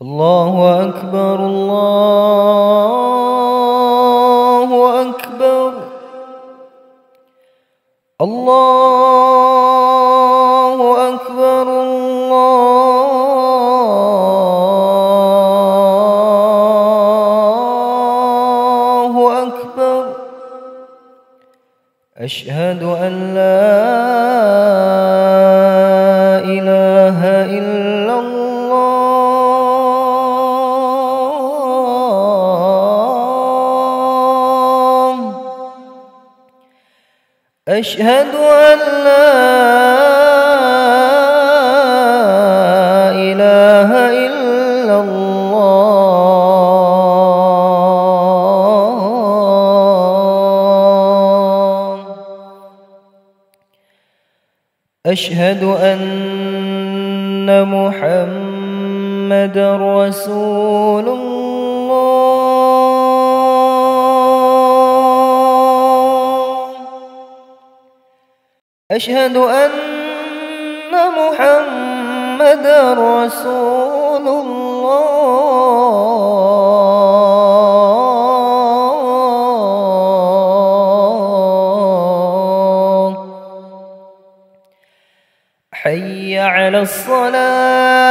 الله أكبر الله أكبر الله أكبر الله أكبر. أشهد أن لا إله إلا الله. أشهد أن لا إله إلا الله. أشهد أن محمدًا رسول الله. أشهد أن محمدًا رسول الله. حي على الصلاة.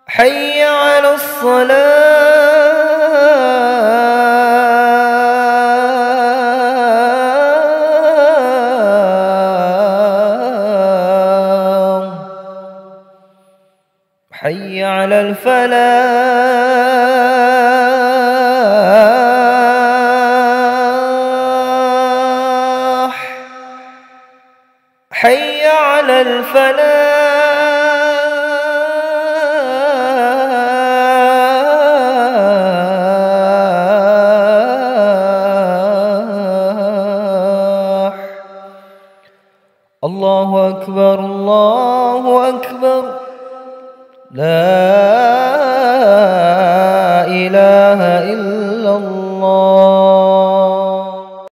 حي على الصلاة. حي على الفلاح. حي على الفلاح. الله أكبر الله أكبر. لا